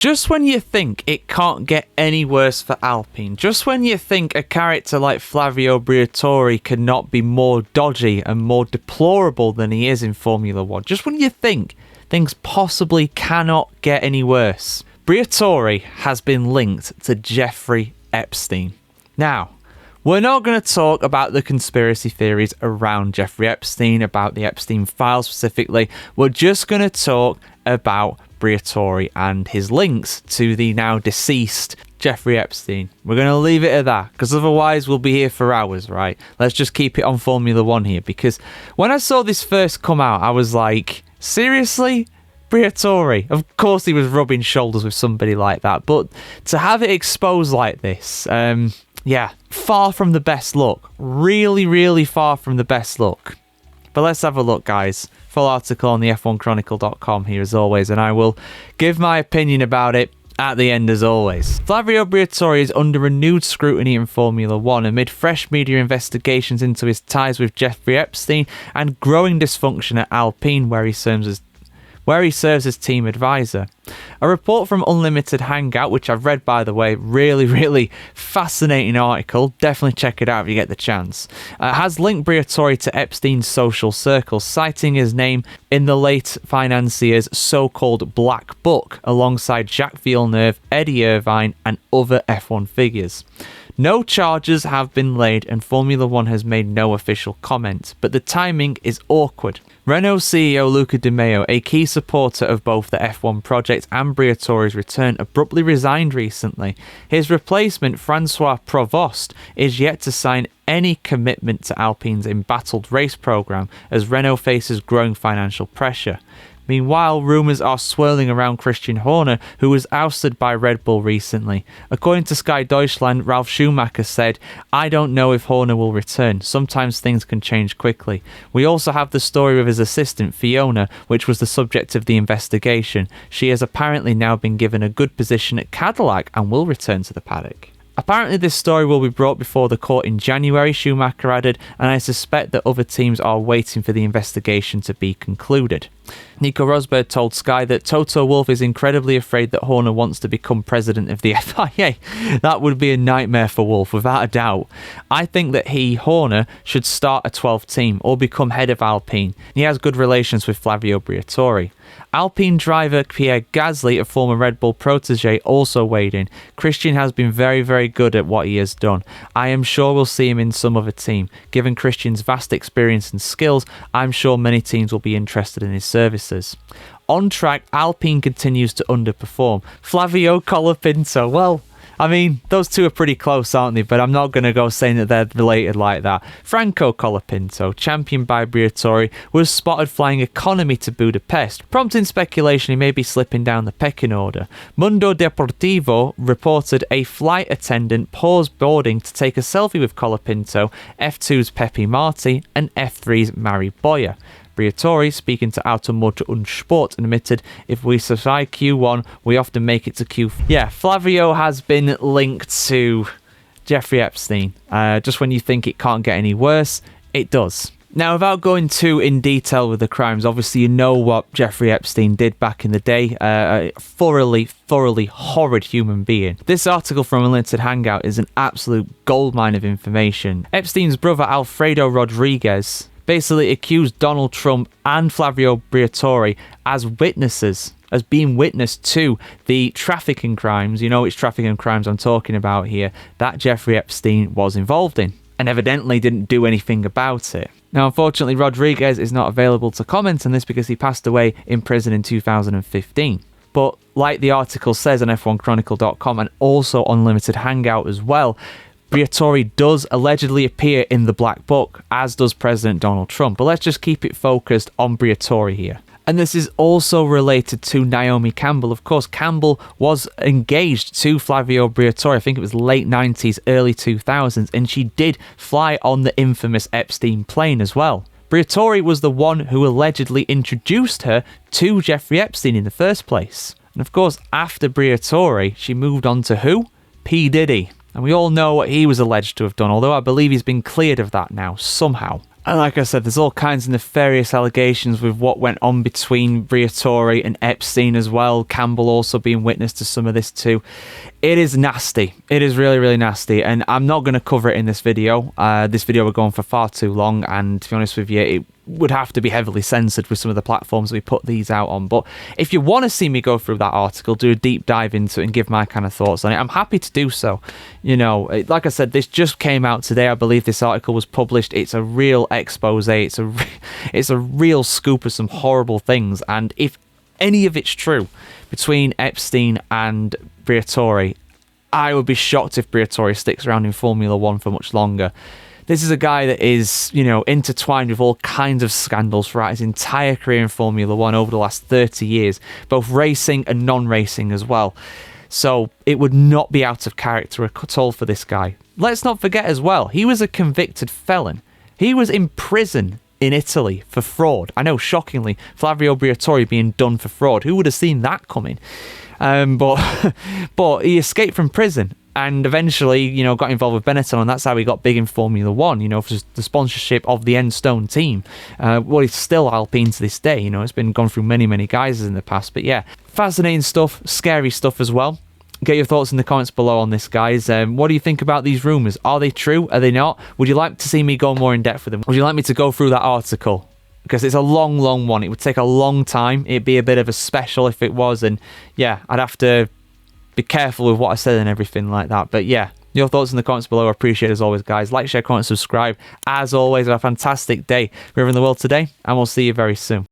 Just when you think it can't get any worse for Alpine, just when you think a character like Flavio Briatore cannot be more dodgy and more deplorable than he is in Formula 1, just when you think things possibly cannot get any worse, Briatore has been linked to Jeffrey Epstein. Now, we're not going to talk about the conspiracy theories around Jeffrey Epstein, about the Epstein files specifically. We're just going to talk about Briatore and his links to the now deceased Jeffrey Epstein. We're going to leave it at that, because otherwise we'll be here for hours, right? Let's just keep it on Formula 1 here, because when I saw this first come out, I was like, seriously? Briatore? Of course he was rubbing shoulders with somebody like that, but to have it exposed like this, yeah, far from the best look. Really, really far from the best look. But let's have a look, guys. Full article on the F1Chronicle.com here as always, and I will give my opinion about it at the end as always. Flavio Briatore is under renewed scrutiny in Formula 1 amid fresh media investigations into his ties with Jeffrey Epstein and growing dysfunction at Alpine, where he serves as team advisor. A report from Unlimited Hangout, which I've read by the way, really, really fascinating article, definitely check it out if you get the chance, has linked Briatore to Epstein's social circles, citing his name in the late financier's so-called Black Book, alongside Jacques Villeneuve, Eddie Irvine and other F1 figures. No charges have been laid and Formula 1 has made no official comment, but the timing is awkward. Renault CEO Luca Di Maio, a key supporter of both the F1 project and Briatore's return, abruptly resigned recently. His replacement, Francois Provost, is yet to sign any commitment to Alpine's embattled race programme as Renault faces growing financial pressure. Meanwhile, rumours are swirling around Christian Horner, who was ousted by Red Bull recently. According to Sky Deutschland, Ralf Schumacher said, "I don't know if Horner will return. Sometimes things can change quickly." We also have the story of his assistant, Fiona, which was the subject of the investigation. She has apparently now been given a good position at Cadillac and will return to the paddock. Apparently this story will be brought before the court in January, Schumacher added, and I suspect that other teams are waiting for the investigation to be concluded. Nico Rosberg told Sky that Toto Wolff is incredibly afraid that Horner wants to become president of the FIA. That would be a nightmare for Wolff, without a doubt. I think that Horner, should start a 12th team or become head of Alpine. He has good relations with Flavio Briatore. Alpine driver Pierre Gasly, a former Red Bull protege, also weighed in. Christian has been very, very good at what he has done. I am sure we'll see him in some other team. Given Christian's vast experience and skills, I'm sure many teams will be interested in his services. On track, Alpine continues to underperform. Flavio Colapinto, well, I mean, those two are pretty close, aren't they? But I'm not going to go saying that they're related like that. Franco Colapinto, championed by Briatore, was spotted flying economy to Budapest, prompting speculation he may be slipping down the pecking order. Mundo Deportivo reported a flight attendant paused boarding to take a selfie with Colapinto, F2's Pepe Marti, and F3's Mari Boya. Briatore, speaking to Automotor und Sport, admitted, "If we survive Q1, we often make it to Q4. Yeah, Flavio has been linked to Jeffrey Epstein. Just when you think it can't get any worse, it does. Now, without going too in detail with the crimes, obviously you know what Jeffrey Epstein did back in the day. A thoroughly horrid human being. This article from Unlimited Hangout is an absolute goldmine of information. Epstein's brother, Alfredo Rodriguez, basically accused Donald Trump and Flavio Briatore as witnesses, as being witness to the trafficking crimes, you know which trafficking crimes I'm talking about here, that Jeffrey Epstein was involved in, and evidently didn't do anything about it. Now, unfortunately, Rodriguez is not available to comment on this because he passed away in prison in 2015. But like the article says on F1Chronicle.com and also on Unlimited Hangout as well, Briatore does allegedly appear in the Black Book, as does President Donald Trump. But let's just keep it focused on Briatore here. And this is also related to Naomi Campbell. Of course, Campbell was engaged to Flavio Briatore. I think it was late 90s, early 2000s. And she did fly on the infamous Epstein plane as well. Briatore was the one who allegedly introduced her to Jeffrey Epstein in the first place. And of course, after Briatore, she moved on to who? P. Diddy. And we all know what he was alleged to have done, although I believe he's been cleared of that now, somehow. And like I said, there's all kinds of nefarious allegations with what went on between Briatore and Epstein as well. Campbell also being witness to some of this too. It is nasty. It is really, really nasty. And I'm not going to cover it in this video. This video would go on for far too long. And to be honest with you, it would have to be heavily censored with some of the platforms we put these out on. But if you want to see me go through that article, do a deep dive into it and give my kind of thoughts on it, I'm happy to do so. You know, like I said, this just came out today. I believe this article was published. It's a real expose. It's a real scoop of some horrible things. And if any of it's true between Epstein and Briatore, I would be shocked if Briatore sticks around in Formula One for much longer. This is a guy that is, you know, intertwined with all kinds of scandals throughout his entire career in Formula One over the last 30 years, both racing and non-racing as well. So it would not be out of character at all for this guy. Let's not forget as well, he was a convicted felon. He was in prison in Italy for fraud. I know, shockingly, Flavio Briatore being done for fraud. Who would have seen that coming? But he escaped from prison and eventually, you know, got involved with Benetton, and that's how he got big in Formula One, you know, for the sponsorship of the Enstone team. Well, it's still Alpine to this day, you know, it's been gone through many, many guises in the past. But yeah, fascinating stuff, scary stuff as well. Get your thoughts in the comments below on this, guys. What do you think about these rumours? Are they true? Are they not? Would you like to see me go more in depth with them? Would you like me to go through that article? Because it's a long, long one. It would take a long time. It'd be a bit of a special if it was. And yeah, I'd have to be careful with what I said and everything like that. But yeah, your thoughts in the comments below. I appreciate it as always, guys. Like, share, comment, subscribe. As always, have a fantastic day wherever in the world today. And we'll see you very soon.